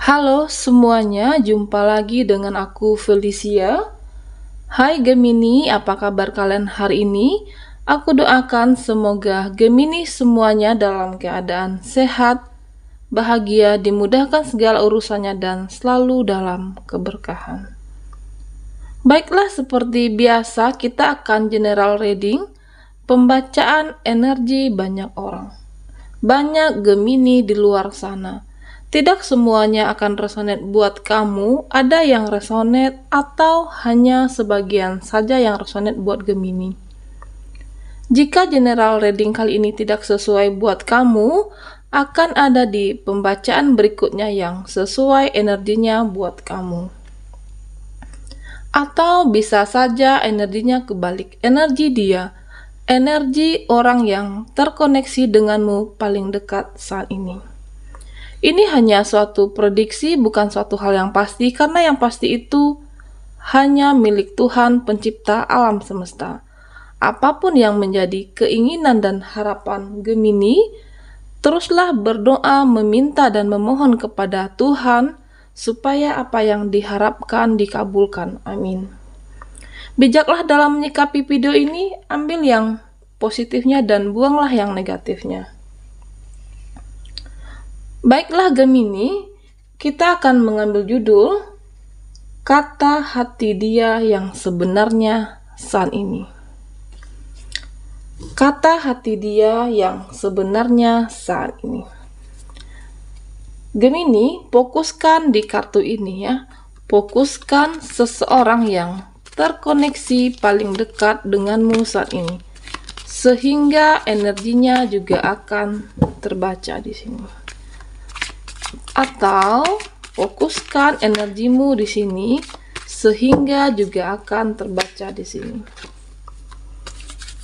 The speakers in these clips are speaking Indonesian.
Halo semuanya, jumpa lagi dengan aku Felicia. Hai Gemini, apa kabar kalian hari ini? Aku doakan semoga Gemini semuanya dalam keadaan sehat, bahagia, dimudahkan segala urusannya dan selalu dalam keberkahan. Baiklah, seperti biasa kita akan general reading, pembacaan energi banyak orang. Banyak Gemini di luar sana. Tidak semuanya akan resonate buat kamu, ada yang resonate atau hanya sebagian saja yang resonate buat Gemini. Jika general reading kali ini tidak sesuai buat kamu, akan ada di pembacaan berikutnya yang sesuai energinya buat kamu. Atau bisa saja energinya kebalik, energi dia, energi orang yang terkoneksi denganmu paling dekat saat ini. Ini hanya suatu prediksi, bukan suatu hal yang pasti, karena yang pasti itu hanya milik Tuhan pencipta alam semesta. Apapun yang menjadi keinginan dan harapan Gemini, teruslah berdoa, meminta dan memohon kepada Tuhan supaya apa yang diharapkan dikabulkan. Amin. Bijaklah dalam menyikapi video ini, ambil yang positifnya dan buanglah yang negatifnya. Baiklah Gemini, kita akan mengambil judul Kata Hati Dia yang Sebenarnya Saat Ini. Kata hati dia yang sebenarnya saat ini. Gemini, fokuskan di kartu ini ya. Fokuskan seseorang yang terkoneksi paling dekat denganmu saat ini. Sehingga energinya juga akan terbaca di sini. Atau fokuskan energimu di sini sehingga juga akan terbaca di sini.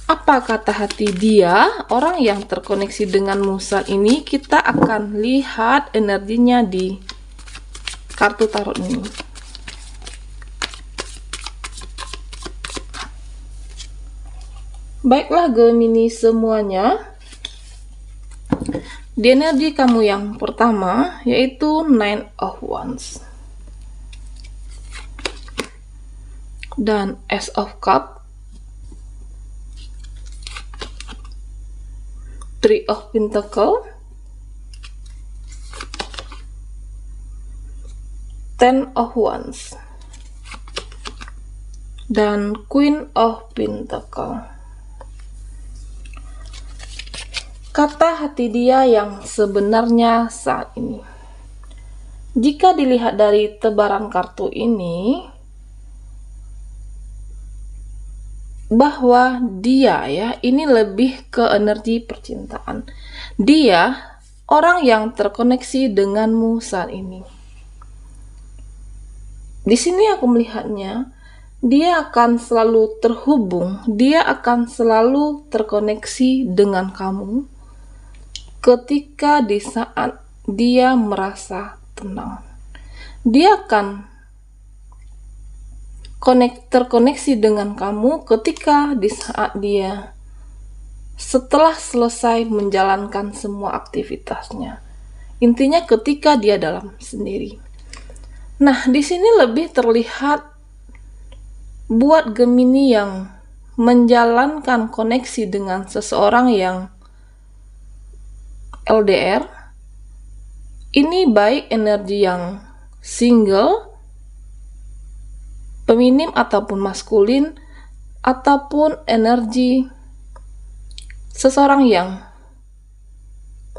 Apa kata hati dia, orang yang terkoneksi denganmu saat ini? Kita akan lihat energinya di kartu tarot ini. Baiklah Gemini semuanya, di energi kamu yang pertama yaitu Nine of Wands dan Ace of Cups, Three of Pentacles, Ten of Wands dan Queen of Pentacles. Kata hati dia yang sebenarnya saat ini. Jika dilihat dari tebaran kartu ini, bahwa dia ya, ini lebih ke energi percintaan. Dia orang yang terkoneksi denganmu saat ini. Di sini aku melihatnya, dia akan selalu terhubung, dia akan selalu terkoneksi dengan kamu ketika di saat dia merasa tenang. Dia akan terkoneksi dengan kamu ketika di saat dia setelah selesai menjalankan semua aktivitasnya. Intinya ketika dia dalam sendiri. Nah, di sini lebih terlihat buat Gemini yang menjalankan koneksi dengan seseorang yang LDR, ini baik energi yang single, feminim ataupun maskulin, ataupun energi seseorang yang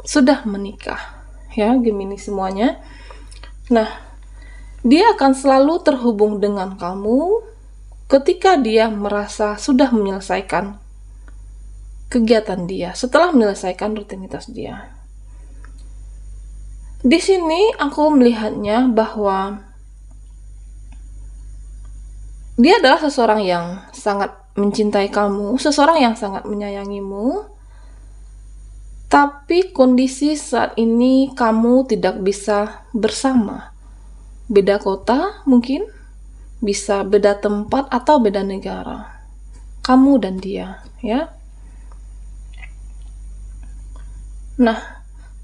sudah menikah ya Gemini semuanya. Nah, dia akan selalu terhubung dengan kamu ketika dia merasa sudah menyelesaikan kegiatan dia, setelah menyelesaikan rutinitas dia. Di sini aku melihatnya bahwa dia adalah seseorang yang sangat mencintai kamu, seseorang yang sangat menyayangimu, tapi kondisi saat ini kamu tidak bisa bersama. Beda kota mungkin, bisa beda tempat atau beda negara. Kamu dan dia, ya. Nah,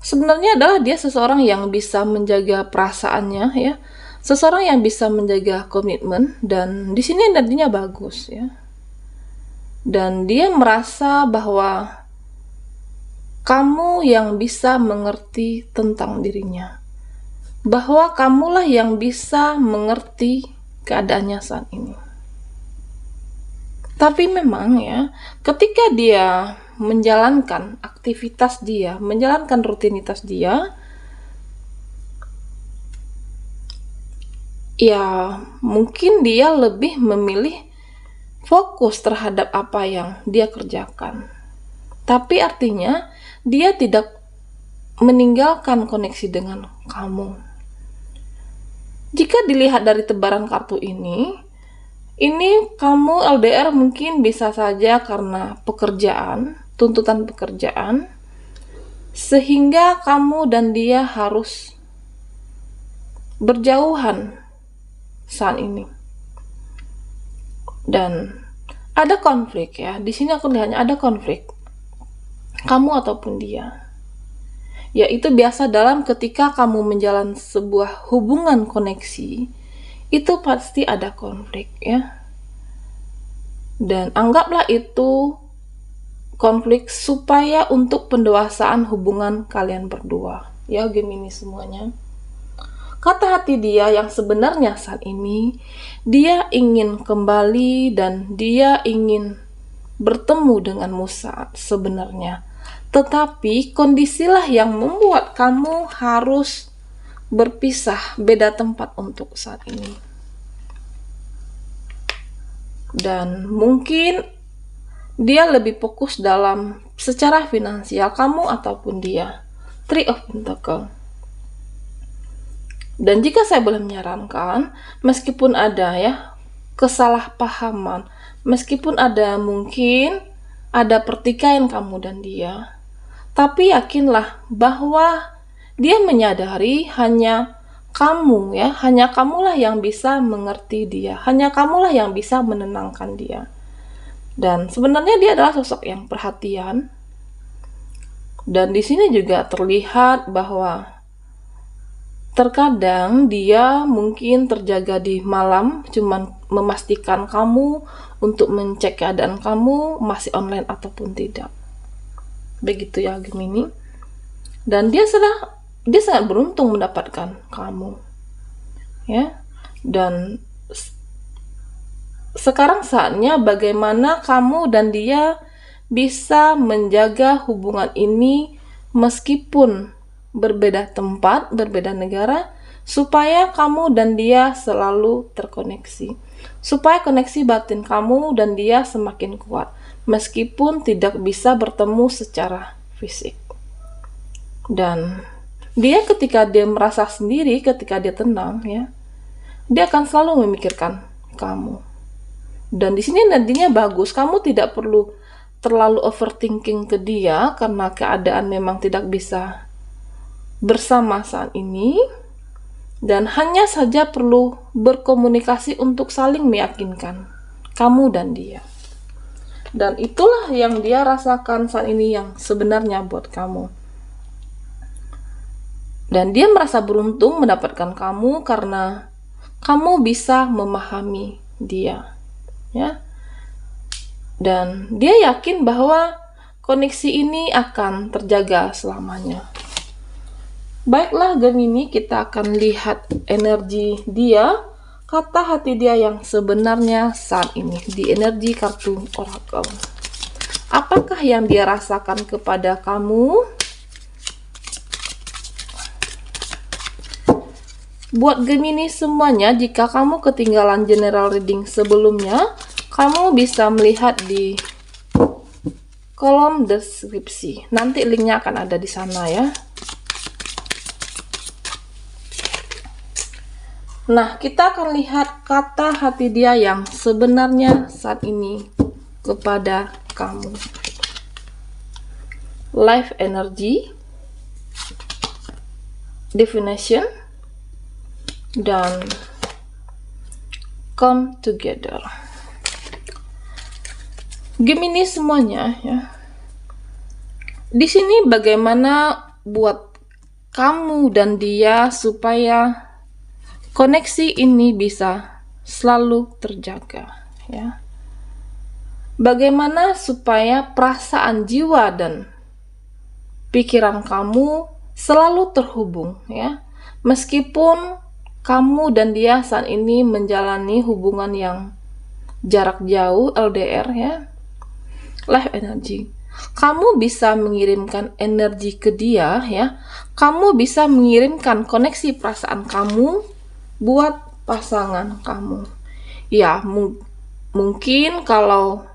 sebenarnya adalah dia seseorang yang bisa menjaga perasaannya ya. Seseorang yang bisa menjaga komitmen, dan di sini energinya bagus ya. Dan dia merasa bahwa kamu yang bisa mengerti tentang dirinya. Bahwa kamulah yang bisa mengerti keadaannya saat ini. Tapi memang ya, ketika dia menjalankan aktivitas dia, menjalankan rutinitas dia, ya mungkin dia lebih memilih fokus terhadap apa yang dia kerjakan. Tapi artinya dia tidak meninggalkan koneksi dengan kamu. Jika dilihat dari tebaran kartu ini kamu LDR mungkin bisa saja karena pekerjaan, tuntutan pekerjaan, sehingga kamu dan dia harus berjauhan saat ini. Dan ada konflik ya. Di sini aku lihatnya ada konflik. Kamu ataupun dia. Ya, itu biasa dalam ketika kamu menjalin sebuah hubungan koneksi, itu pasti ada konflik ya. Dan anggaplah itu konflik supaya untuk pendewasaan hubungan kalian berdua. Ya, Gemini semuanya. Kata hati dia yang sebenarnya saat ini, dia ingin kembali dan dia ingin bertemu denganmu saat sebenarnya. Tetapi kondisilah yang membuat kamu harus berpisah, beda tempat untuk saat ini. Dan mungkin dia lebih fokus dalam secara finansial, kamu ataupun dia. Three of Pentacles. Dan jika saya boleh menyarankan, meskipun ada ya kesalahpahaman, meskipun ada mungkin ada pertikaian kamu dan dia, tapi yakinlah bahwa dia menyadari hanya kamu ya, hanya kamulah yang bisa mengerti dia, hanya kamulah yang bisa menenangkan dia. Dan sebenarnya dia adalah sosok yang perhatian. Dan di sini juga terlihat bahwa terkadang dia mungkin terjaga di malam, cuman memastikan kamu untuk mengecek keadaan kamu masih online ataupun tidak. Begitu ya Gemini. Dan dia sangat beruntung mendapatkan kamu. Ya. Dan sekarang saatnya bagaimana kamu dan dia bisa menjaga hubungan ini meskipun berbeda tempat, berbeda negara, supaya kamu dan dia selalu terkoneksi. Supaya koneksi batin kamu dan dia semakin kuat, meskipun tidak bisa bertemu secara fisik. Dan dia ketika dia merasa sendiri, ketika dia tenang ya, dia akan selalu memikirkan kamu. Dan di sini nantinya bagus, kamu tidak perlu terlalu overthinking ke dia karena keadaan memang tidak bisa bersama saat ini, dan hanya saja perlu berkomunikasi untuk saling meyakinkan kamu dan dia. Dan itulah yang dia rasakan saat ini yang sebenarnya buat kamu. Dan dia merasa beruntung mendapatkan kamu karena kamu bisa memahami dia, ya. Dan dia yakin bahwa koneksi ini akan terjaga selamanya. Baiklah Gemini, kita akan lihat energi dia, kata hati dia yang sebenarnya saat ini di energi kartu Oracle. Apakah yang dia rasakan kepada kamu? Buat Gemini semuanya, jika kamu ketinggalan general reading sebelumnya, kamu bisa melihat di kolom deskripsi. Nanti linknya akan ada di sana ya. Nah, kita akan lihat kata hati dia yang sebenarnya saat ini kepada kamu. Life energy, definition, dan come together. Gemini semuanya ya. Di sini bagaimana buat kamu dan dia supaya koneksi ini bisa selalu terjaga, ya. Bagaimana supaya perasaan jiwa dan pikiran kamu selalu terhubung, ya. Meskipun kamu dan dia saat ini menjalani hubungan yang jarak jauh, LDR, ya. Life energy. Kamu bisa mengirimkan energi ke dia, ya. Kamu bisa mengirimkan koneksi perasaan kamu buat pasangan kamu. Ya, mungkin kalau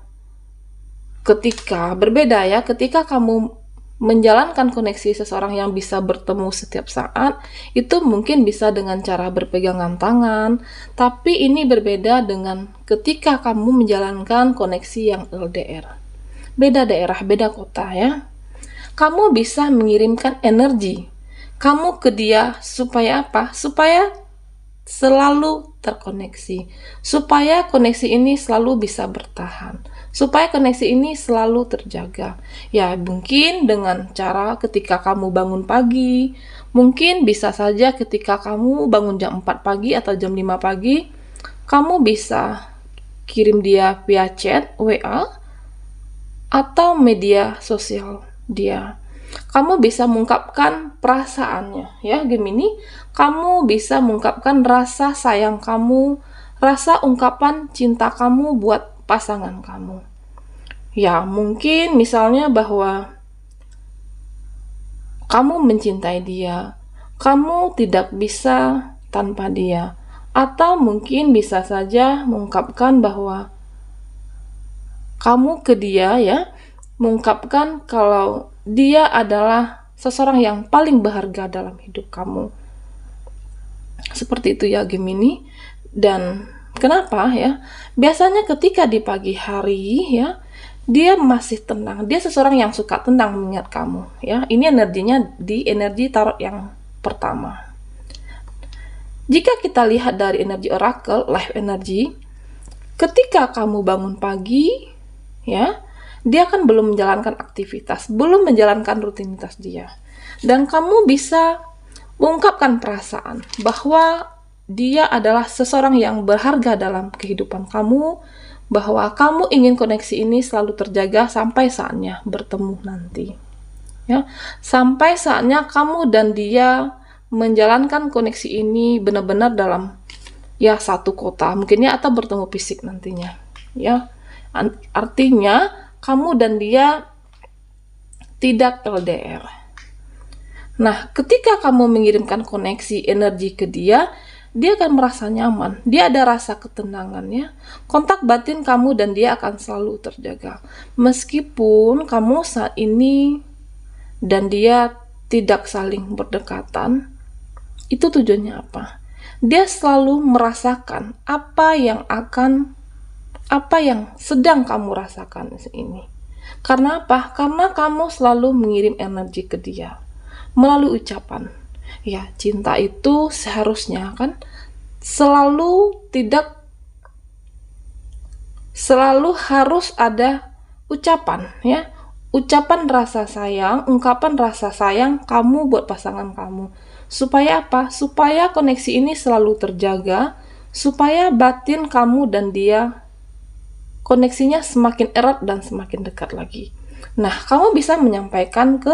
ketika berbeda, ya, ketika kamu menjalankan koneksi seseorang yang bisa bertemu setiap saat, itu mungkin bisa dengan cara berpegangan tangan, tapi ini berbeda dengan ketika kamu menjalankan koneksi yang LDR. Beda daerah, beda kota, ya. Kamu bisa mengirimkan energi kamu ke dia supaya apa? Supaya selalu terkoneksi, supaya koneksi ini selalu bisa bertahan, supaya koneksi ini selalu terjaga. Ya, mungkin dengan cara ketika kamu bangun pagi, mungkin bisa saja ketika kamu bangun jam 4 pagi atau jam 5 pagi, kamu bisa kirim dia via chat, WA, atau media sosial dia. Kamu bisa mengungkapkan perasaannya, ya Gemini. Kamu bisa mengungkapkan rasa sayang kamu, rasa ungkapan cinta kamu buat pasangan kamu. Ya, mungkin misalnya bahwa kamu mencintai dia, kamu tidak bisa tanpa dia. Atau mungkin bisa saja mengungkapkan bahwa kamu ke dia, ya, mengungkapkan kalau dia adalah seseorang yang paling berharga dalam hidup kamu. Seperti itu, ya Gemini. Dan kenapa, ya? Biasanya ketika di pagi hari, ya, dia masih tenang. Dia seseorang yang suka tenang mengingat kamu, ya. Ini energinya di energi tarot yang pertama. Jika kita lihat dari energi oracle, life energy, ketika kamu bangun pagi, ya, dia kan belum menjalankan aktivitas, belum menjalankan rutinitas dia. Dan kamu bisa mengungkapkan perasaan bahwa dia adalah seseorang yang berharga dalam kehidupan kamu, bahwa kamu ingin koneksi ini selalu terjaga sampai saatnya bertemu nanti. Ya, sampai saatnya kamu dan dia menjalankan koneksi ini benar-benar dalam, ya, satu kota mungkin, ya, atau bertemu fisik nantinya. Ya, artinya kamu dan dia tidak LDR. Nah, ketika kamu mengirimkan koneksi energi ke dia, dia akan merasa nyaman. Dia ada rasa ketenangan, ya. Kontak batin kamu dan dia akan selalu terjaga. Meskipun kamu saat ini dan dia tidak saling berdekatan, itu tujuannya apa? Dia selalu merasakan apa yang sedang kamu rasakan ini. Karena apa? Karena kamu selalu mengirim energi ke dia melalui ucapan. Ya, cinta itu seharusnya kan selalu harus ada ucapan, ya. Ucapan rasa sayang, ungkapan rasa sayang kamu buat pasangan kamu. Supaya apa? Supaya koneksi ini selalu terjaga, supaya batin kamu dan dia koneksinya semakin erat dan semakin dekat lagi. Nah, kamu bisa menyampaikan ke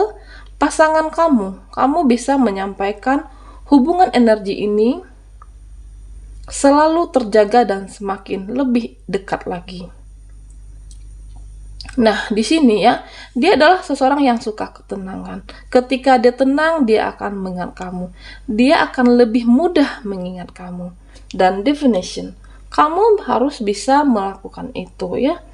pasangan kamu. Kamu bisa menyampaikan hubungan energi ini selalu terjaga dan semakin lebih dekat lagi. Nah, di sini, ya, dia adalah seseorang yang suka ketenangan. Ketika dia tenang, dia akan mengingat kamu. Dia akan lebih mudah mengingat kamu. Dan definition, kamu harus bisa melakukan itu, ya.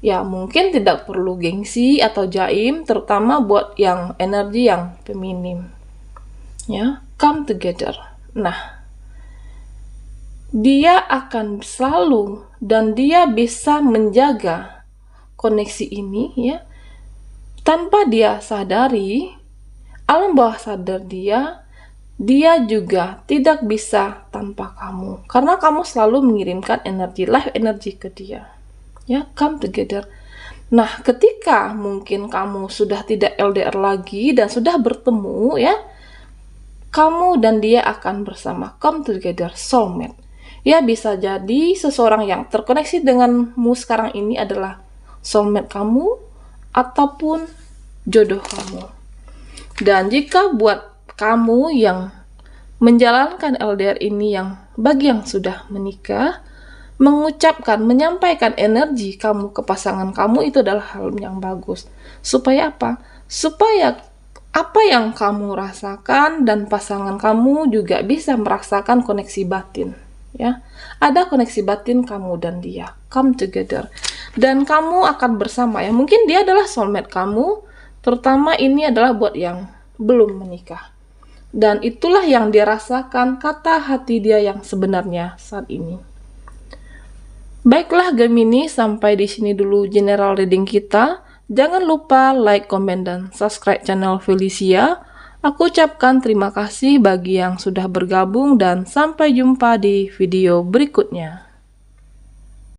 Ya, mungkin tidak perlu gengsi atau jaim, terutama buat yang energi yang feminim. Ya, come together. Nah, dia akan selalu dan dia bisa menjaga koneksi ini, ya, tanpa dia sadari, alam bawah sadar dia juga tidak bisa tanpa kamu, karena kamu selalu mengirimkan energi, life energy ke dia, ya, come together. Nah, ketika mungkin kamu sudah tidak LDR lagi dan sudah bertemu, ya, kamu dan dia akan bersama, come together, soulmate. Ya, bisa jadi seseorang yang terkoneksi denganmu sekarang ini adalah soulmate kamu ataupun jodoh kamu. Dan jika buat kamu yang menjalankan LDR ini, yang bagi yang sudah menikah, menyampaikan energi kamu ke pasangan kamu itu adalah hal yang bagus. Supaya apa? Supaya apa yang kamu rasakan dan pasangan kamu juga bisa merasakan koneksi batin. Ya, ada koneksi batin kamu dan dia, come together, dan kamu akan bersama. Ya, mungkin dia adalah soulmate kamu, terutama ini adalah buat yang belum menikah. Dan itulah yang dia rasakan, kata hati dia yang sebenarnya saat ini. Baiklah Gemini, sampai di sini dulu general reading kita. Jangan lupa like, komen, dan subscribe channel Felicia. Aku ucapkan terima kasih bagi yang sudah bergabung dan sampai jumpa di video berikutnya.